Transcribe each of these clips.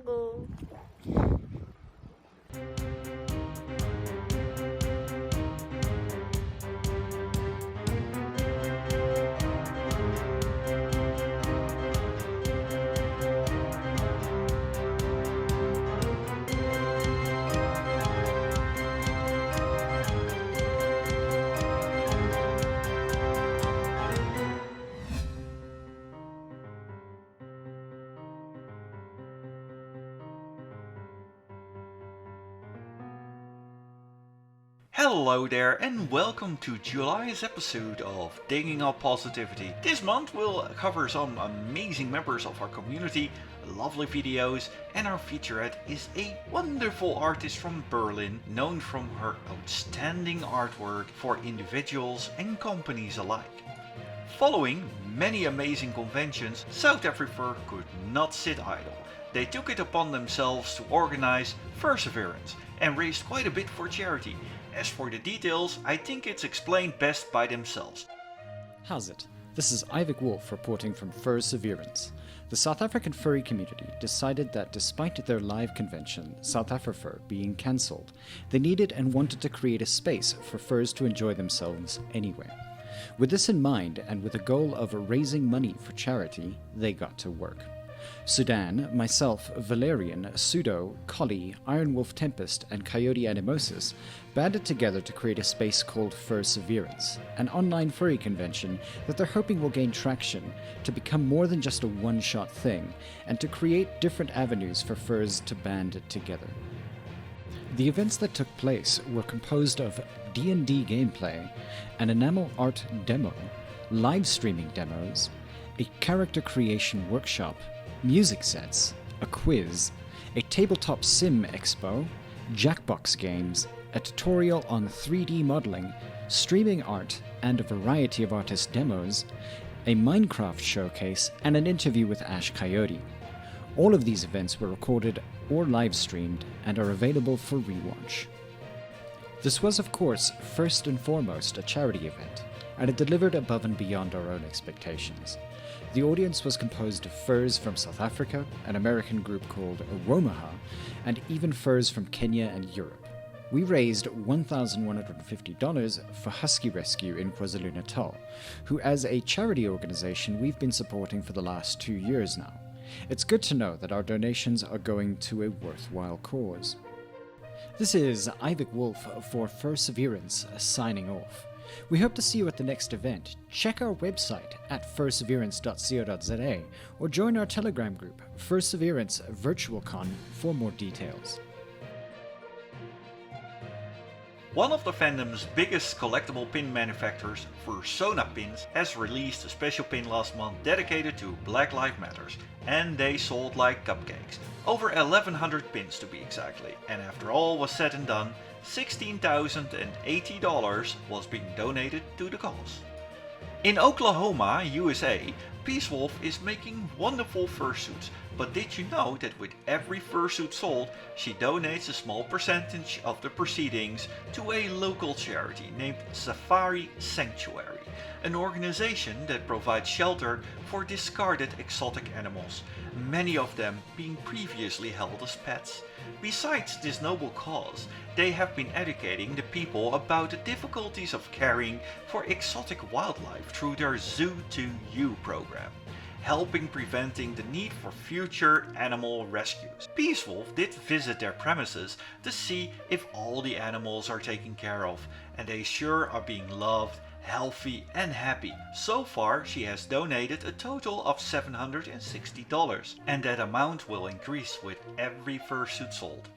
go. Hello there and welcome to July's episode of Digging Up Positivity. This month we'll cover some amazing members of our community, lovely videos, and our featurette is a wonderful artist from Berlin known from her outstanding artwork for individuals and companies alike. Following many amazing conventions, South Africa could not sit idle. They took it upon themselves to organize Fursaverance and raised quite a bit for charity. As for the details, I think it's explained best by themselves. How's it? This is Ivic Wolf reporting from Fursaverance. The South African furry community decided that despite their live convention, South Africa being cancelled, they needed and wanted to create a space for furs to enjoy themselves anyway. With this in mind, and with the goal of raising money for charity, they got to work. Sudan, myself, Valerian, Pseudo, Collie, Iron Wolf Tempest, and Coyote Animosis banded together to create a space called Fursaverance, an online furry convention that they're hoping will gain traction to become more than just a one-shot thing, and to create different avenues for furs to band together. The events that took place were composed of D&D gameplay, an enamel art demo, live streaming demos, a character creation workshop, music sets, a quiz, a tabletop sim expo, Jackbox games, a tutorial on 3D modeling, streaming art, and a variety of artist demos, a Minecraft showcase, and an interview with Ash Coyote. All of these events were recorded or live streamed and are available for rewatch. This was, of course, first and foremost a charity event, and it delivered above and beyond our own expectations. The audience was composed of furs from South Africa, an American group called Womaha, and even furs from Kenya and Europe. We raised $1,150 for Husky Rescue in KwaZulu-Natal, who as a charity organization we've been supporting for the last 2 years now. It's good to know that our donations are going to a worthwhile cause. This is Ivic Wolf for Fursaverance signing off. We hope to see you at the next event. Check our website at fursaverance.co.za or join our Telegram group, Fursaverance VirtualCon, for more details. One of the fandom's biggest collectible pin manufacturers, Fursona Pins, has released a special pin last month dedicated to Black Lives Matters, and they sold like cupcakes. Over 1,100 pins to be exactly, and after all was said and done, $16,080 was being donated to the cause. In Oklahoma, USA, PeaceWolf is making wonderful fursuits, but did you know that with every fursuit sold, she donates a small percentage of the proceedings to a local charity named Safari Sanctuary, an organization that provides shelter for discarded exotic animals, many of them being previously held as pets. Besides this noble cause, they have been educating the people about the difficulties of caring for exotic wildlife through their Zoo to You program, helping preventing the need for future animal rescues. PeaceWolf did visit their premises to see if all the animals are taken care of, and they sure are being loved, healthy and happy. So far she has donated a total of $760, and that amount will increase with every fursuit sold.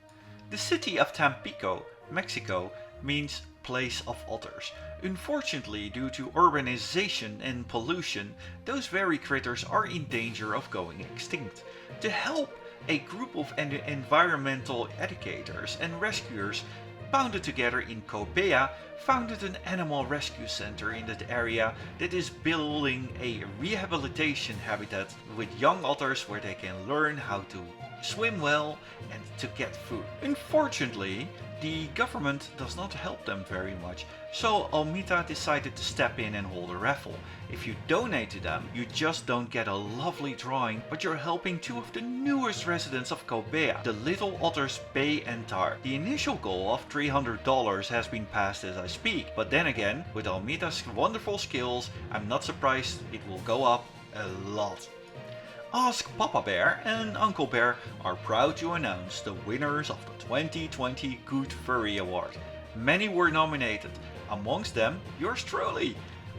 The city of Tampico, Mexico means place of otters. Unfortunately, due to urbanization and pollution, those very critters are in danger of going extinct. To help, a group of environmental educators and rescuers bounded together in Cobea founded an animal rescue center in that area that is building a rehabilitation habitat with young otters where they can learn how to swim well and to get food. Unfortunately, The government does not help them very much, so Almita decided to step in and hold a raffle. If you donate to them, you just don't get a lovely drawing, but you're helping two of the newest residents of Kobea, the little otters Bey and Tar. The initial goal of $300 has been passed as I speak, but then again, with Almita's wonderful skills, I'm not surprised it will go up a lot. Ask Papa Bear and Uncle Bear are proud to announce the winners of the 2020 Good Furry Award. Many were nominated, amongst them yours truly.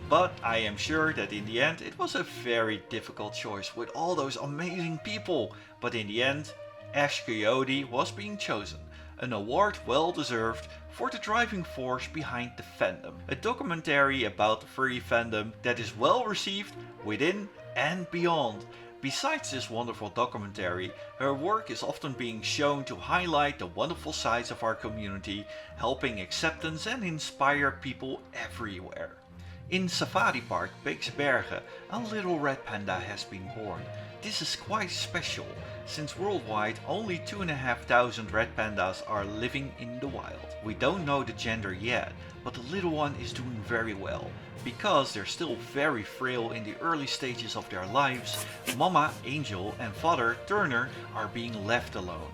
But I am sure that in the end it was a very difficult choice with all those amazing people. But in the end, Ash Coyote was being chosen. An award well deserved for the driving force behind the fandom. A documentary about the furry fandom that is well received within and beyond. Besides this wonderful documentary, her work is often being shown to highlight the wonderful sides of our community, helping acceptance and inspire people everywhere. In Safari Park Beekse Bergen, a little red panda has been born. This is quite special, since worldwide only 2,500 red pandas are living in the wild. We don't know the gender yet, but the little one is doing very well. Because they're still very frail in the early stages of their lives, Mama Angel and Father Turner are being left alone.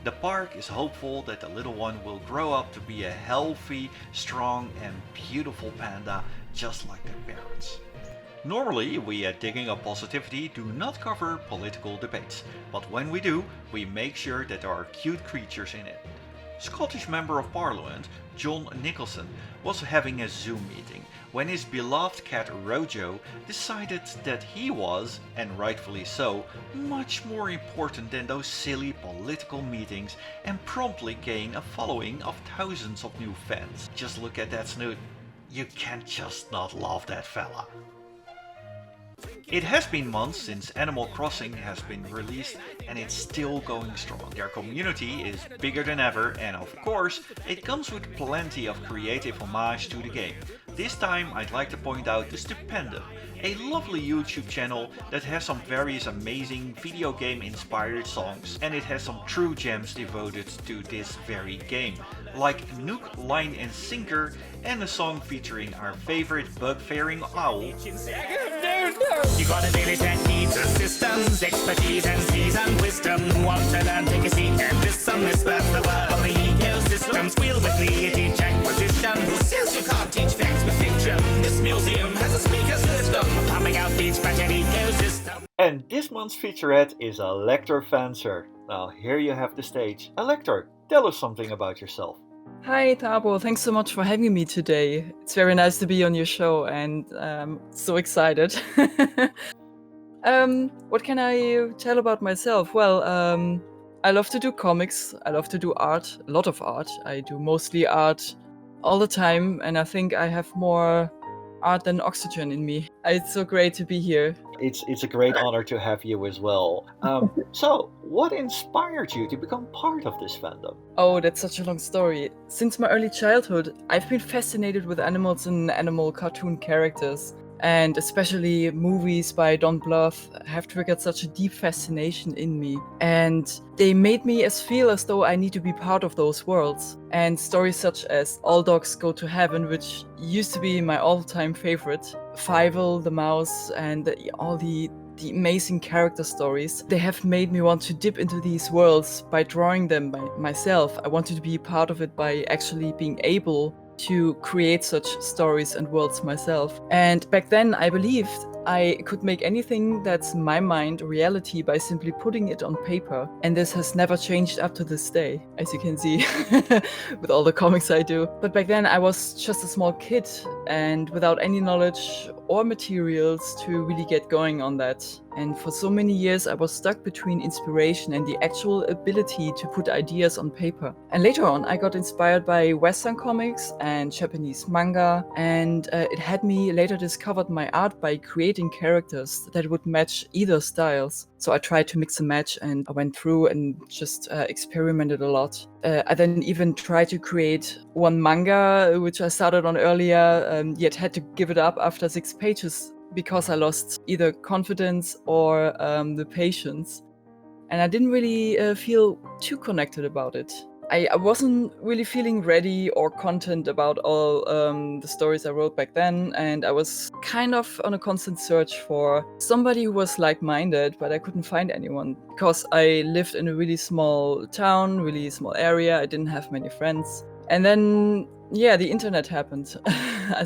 The park is hopeful that the little one will grow up to be a healthy, strong and beautiful panda just like their parents. Normally, we at Digging Up Positivity do not cover political debates, but when we do, we make sure that there are cute creatures in it. Scottish Member of Parliament John Nicholson was having a Zoom meeting when his beloved cat Rojo decided that he was, and rightfully so, much more important than those silly political meetings and promptly gained a following of thousands of new fans. Just look at that snoot. You can't just not love that fella. It has been months since Animal Crossing has been released and it's still going strong. Their community is bigger than ever and of course it comes with plenty of creative homage to the game. This time I'd like to point out the Stupendium, a lovely YouTube channel that has some various amazing video game inspired songs and it has some true gems devoted to this very game, like Nook, Line and Sinker and a song featuring our favorite bug-faring owl. You got a village that needs assistance, expertise and seasoned wisdom. Want to learn, take a seat and listen. This that's the word of the ecosystem. Squeal with me, teach acquisition. Who says you can't teach facts with fiction? This museum has a speaker's system, pumping out each magic ecosystem. And this month's featurette is Alector Fencer. Now here you have the stage. Alector, tell us something about yourself. Hi Thabo, thanks so much for having me today. It's very nice to be on your show and so excited. What can I tell about myself? Well, I love to do comics, I love to do art, a lot of art. I do mostly art all the time and I think I have more art than oxygen in me. It's so great to be here. It's a great honor to have you as well. So, what inspired you to become part of this fandom? Oh, that's such a long story. Since my early childhood, I've been fascinated with animals and animal cartoon characters. And especially movies by Don Bluth have triggered such a deep fascination in me. And they made me feel as though I need to be part of those worlds. And stories such as All Dogs Go to Heaven, which used to be my all-time favorite, Fievel the Mouse, and all the amazing character stories, they have made me want to dip into these worlds by drawing them by myself. I wanted to be part of it by actually being able to create such stories and worlds myself. And back then I believed I could make anything that's in my mind reality by simply putting it on paper. And this has never changed up to this day, as you can see with all the comics I do. But back then I was just a small kid and without any knowledge or materials to really get going on that. And for so many years I was stuck between inspiration and the actual ability to put ideas on paper. And later on I got inspired by Western comics and Japanese manga, and it had me later discovered my art by creating characters that would match either styles. So I tried to mix and match and I went through and just experimented a lot. I then even tried to create one manga, which I started on earlier, yet had to give it up after 6 pages because I lost either confidence or the patience. And I didn't really feel too connected about it. I wasn't really feeling ready or content about all the stories I wrote back then, and I was kind of on a constant search for somebody who was like-minded, but I couldn't find anyone because I lived in a really small town, really small area. I didn't have many friends. And then, yeah, the internet happened.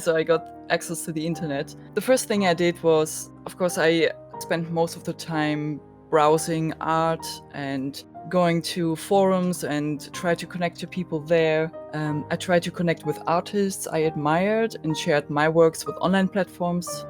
So I got access to the internet. The first thing I did was, of course, I spent most of the time browsing art and going to forums and try to connect to people there. I tried to connect with artists I admired and shared my works with online platforms.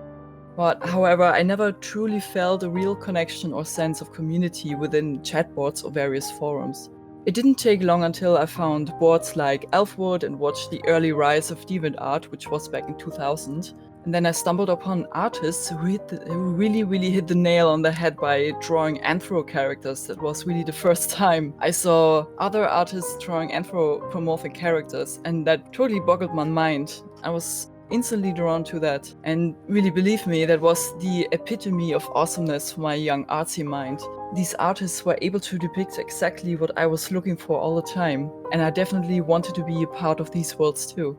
But however, I never truly felt a real connection or sense of community within chatbots or various forums. It didn't take long until I found boards like Elfwood and watched the early rise of DeviantArt, which was back in 2000. And then I stumbled upon artists who really hit the nail on the head by drawing anthro characters. That was really the first time I saw other artists drawing anthropomorphic characters, and that totally boggled my mind. I was instantly drawn to that, and really, believe me, that was the epitome of awesomeness for my young artsy mind. These artists were able to depict exactly what I was looking for all the time, and I definitely wanted to be a part of these worlds too.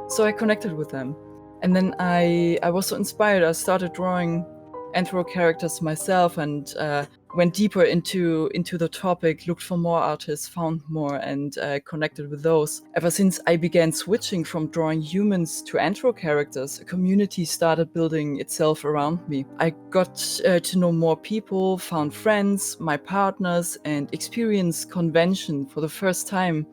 So I connected with them. And then I was so inspired, I started drawing anthro characters myself and went deeper into the topic, looked for more artists, found more, and connected with those. Ever since I began switching from drawing humans to anthro characters, a community started building itself around me. I got to know more people, found friends, my partners, and experienced convention for the first time.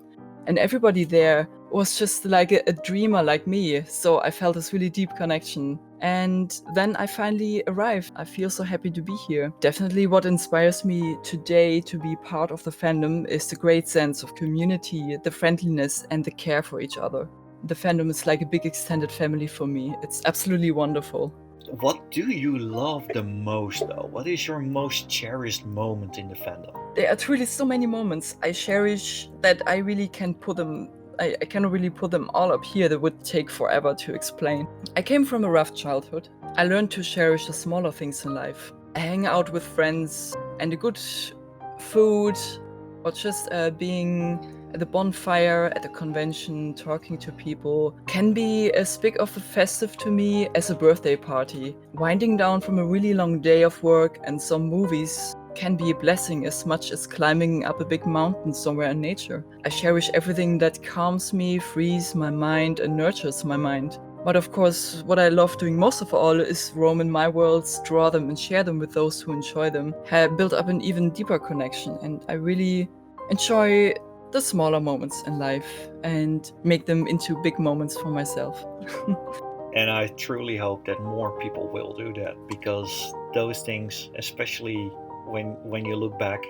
And everybody there was just like a dreamer like me, so I felt this really deep connection. And then I finally arrived. I feel so happy to be here. Definitely what inspires me today to be part of the fandom is the great sense of community, the friendliness, and the care for each other. The fandom is like a big extended family for me. It's absolutely wonderful. What do you love the most, though? What is your most cherished moment in the fandom? There are truly so many moments I cherish that I really can't put them. I cannot really put them all up here. That would take forever to explain. I came from a rough childhood. I learned to cherish the smaller things in life. I hang out with friends and a good food, or just being at the bonfire, at the convention, talking to people, can be as big of a festive to me as a birthday party. Winding down from a really long day of work and some movies can be a blessing as much as climbing up a big mountain somewhere in nature. I cherish everything that calms me, frees my mind, and nurtures my mind. But of course, what I love doing most of all is roam in my worlds, draw them and share them with those who enjoy them, have built up an even deeper connection, and I really enjoy the smaller moments in life and make them into big moments for myself. And I truly hope that more people will do that, because those things, especially when you look back,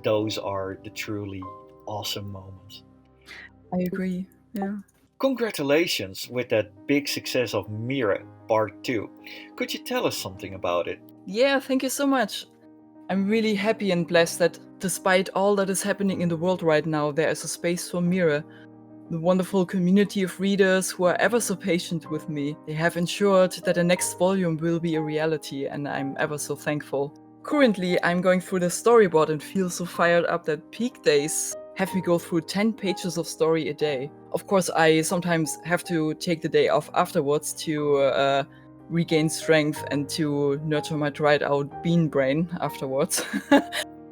those are the truly awesome moments. I agree, yeah. Congratulations with that big success of Mira Part 2. Could you tell us something about it? Yeah, thank you so much. I'm really happy and blessed that despite all that is happening in the world right now, there is a space for Mira. The wonderful community of readers who are ever so patient with me. They have ensured that the next volume will be a reality, and I'm ever so thankful. Currently, I'm going through the storyboard and feel so fired up that peak days have me go through 10 pages of story a day. Of course, I sometimes have to take the day off afterwards to regain strength and to nurture my dried out bean brain afterwards.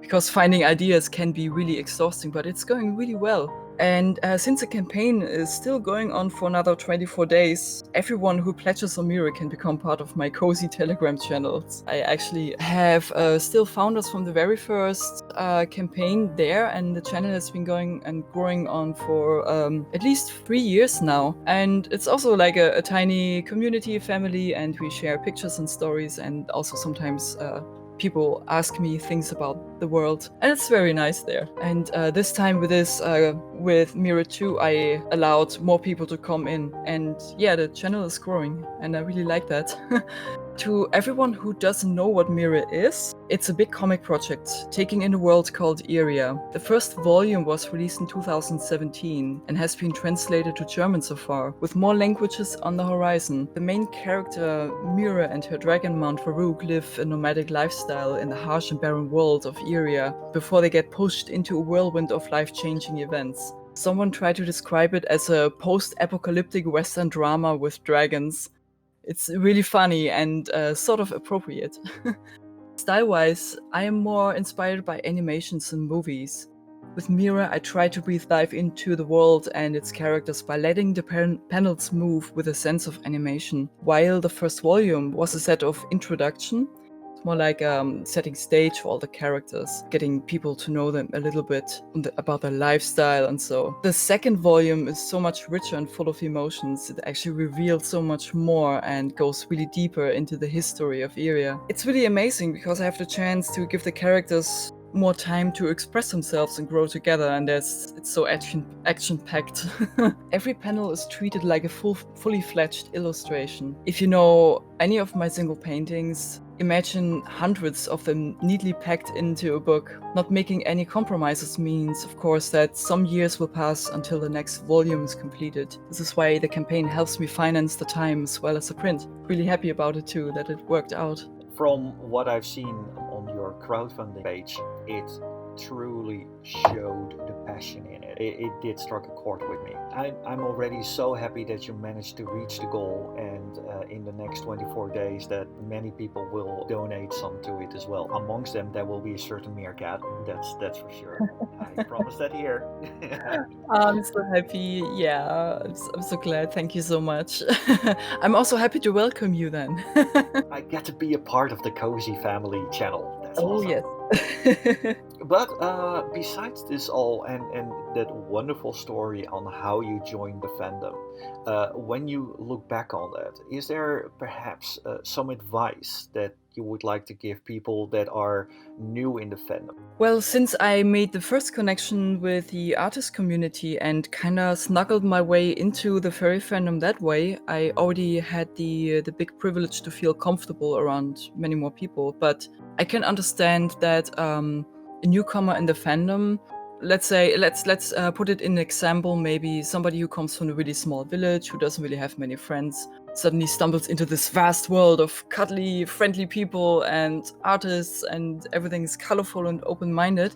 Because finding ideas can be really exhausting, but it's going really well. And since the campaign is still going on for another 24 days, everyone who pledges on Mira can become part of my cozy Telegram channels. I actually have still founders from the very first campaign there, and the channel has been going and growing on for at least 3 years now. And it's also like a tiny community family, and we share pictures and stories, and also sometimes people ask me things about the world, and it's very nice there. And this time with Mira 2, I allowed more people to come in, and yeah, the channel is growing, and I really like that. To everyone who doesn't know what Mira is, it's a big comic project taking in a world called Iria. The first volume was released in 2017 and has been translated to German so far, with more languages on the horizon. The main character, Mira, and her dragon mount Farouk live a nomadic lifestyle in the harsh and barren world of Iria before they get pushed into a whirlwind of life-changing events. Someone tried to describe it as a post-apocalyptic Western drama with dragons. It's really funny and sort of appropriate. Style-wise, I am more inspired by animations and movies. With Mira, I try to breathe life into the world and its characters by letting the panels move with a sense of animation. While the first volume was a set of introduction, it's more like setting stage for all the characters, getting people to know them a little bit about their lifestyle and so. The second volume is so much richer and full of emotions. It actually reveals so much more and goes really deeper into the history of Iria. It's really amazing because I have the chance to give the characters more time to express themselves and grow together, and it's so action-packed. Every panel is treated like a fully fledged illustration. If you know any of my single paintings, imagine hundreds of them neatly packed into a book. Not making any compromises means, of course, that some years will pass until the next volume is completed. This is why the campaign helps me finance the time as well as the print. Really happy about it too, that it worked out. From what I've seen on your crowdfunding page, it truly showed the passion in it. It did strike a chord with me. I'm already so happy that you managed to reach the goal, and in the next 24 days that many people will donate some to it as well. Amongst them there will be a certain meerkat, that's for sure. I promise that here. I'm so happy. Yeah, I'm so glad. Thank you so much. I'm also happy to welcome you then. I get to be a part of the Cozy Family channel. That's Oh, awesome. yes. But besides this all and that wonderful story on how you joined the fandom, when you look back on that, is there perhaps some advice that you would like to give people that are new in the fandom? Well, since I made the first connection with the artist community and kind of snuggled my way into the furry fandom that way, I already had the big privilege to feel comfortable around many more people. But I can understand that a newcomer in the fandom, let's put it in an example, maybe somebody who comes from a really small village who doesn't really have many friends suddenly stumbles into this vast world of cuddly, friendly people and artists, and everything's colorful and open-minded.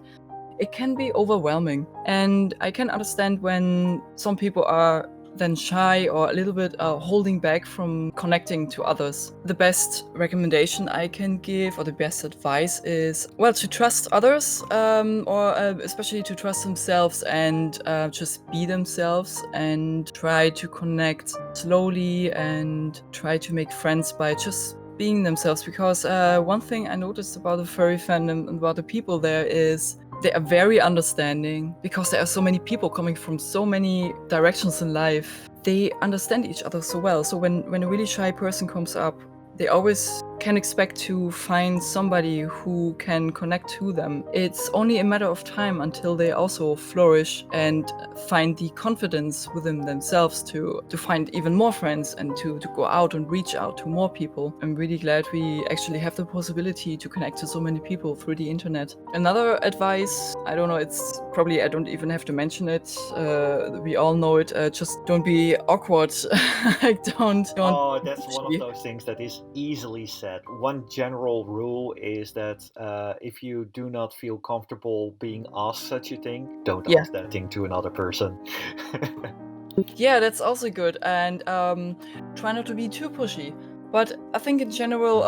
It can be overwhelming, and I can understand when some people are then shy or a little bit holding back from connecting to others. The best recommendation I can give, or the best advice, is, well, to trust others, or especially to trust themselves and just be themselves and try to connect slowly and try to make friends by just being themselves. Because one thing I noticed about the furry fandom and about the people there is they are very understanding, because there are so many people coming from so many directions in life. They understand each other so well. So when a really shy person comes up, they always can expect to find somebody who can connect to them. It's only a matter of time until they also flourish and find the confidence within themselves to find even more friends and to go out and reach out to more people. I'm really glad we actually have the possibility to connect to so many people through the internet. Another advice, I don't know, it's probably, I don't even have to mention it. We all know it. Just don't be awkward. Like don't. Oh, that's one of those things that is easily said. One general rule is that if you do not feel comfortable being asked such a thing, don't ask that thing to another person. Yeah, that's also good. And try not to be too pushy. But I think in general,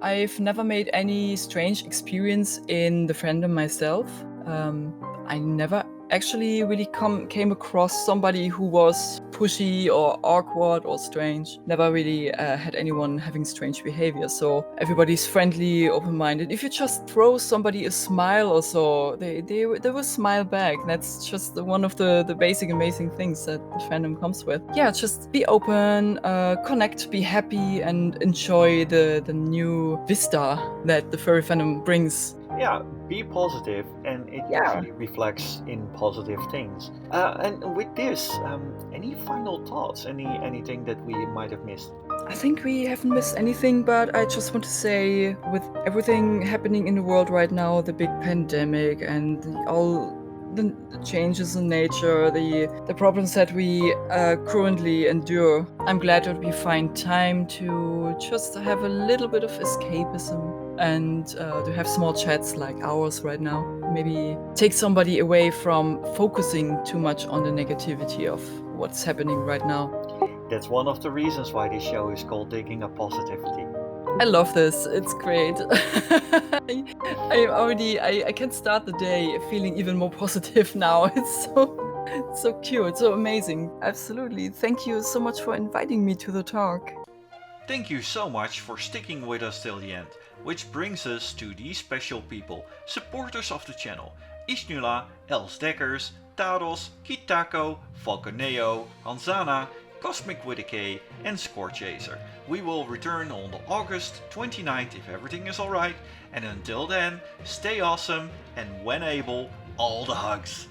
I've never made any strange experience in the fandom myself. I never actually really came across somebody who was pushy or awkward or strange. Never really had anyone having strange behavior. So everybody's friendly, open-minded. If you just throw somebody a smile or so, they will smile back. That's just one of the basic amazing things that the fandom comes with. Yeah, just be open, connect, be happy, and enjoy the new vista that the furry fandom brings. Yeah, be positive, and it usually reflects in positive things. And with this, any final thoughts? Anything that we might have missed? I think we haven't missed anything, but I just want to say, with everything happening in the world right now, the big pandemic and all the changes in nature, the problems that we currently endure, I'm glad that we find time to just have a little bit of escapism. and to have small chats like ours right now. Maybe take somebody away from focusing too much on the negativity of what's happening right now. That's one of the reasons why this show is called Digging Up Positivity. I love this. It's great. I can start the day feeling even more positive now. It's so cute, so amazing. Absolutely. Thank you so much for inviting me to the talk. Thank you so much for sticking with us till the end, which brings us to these special people, supporters of the channel: Isnula, Els Dekkers, Taross, Kitako, Falconeo, Hanzana, Cosmic with a K, and Scorchaser. We will return on August 29th if everything is alright, and until then, stay awesome, and when able, all the hugs.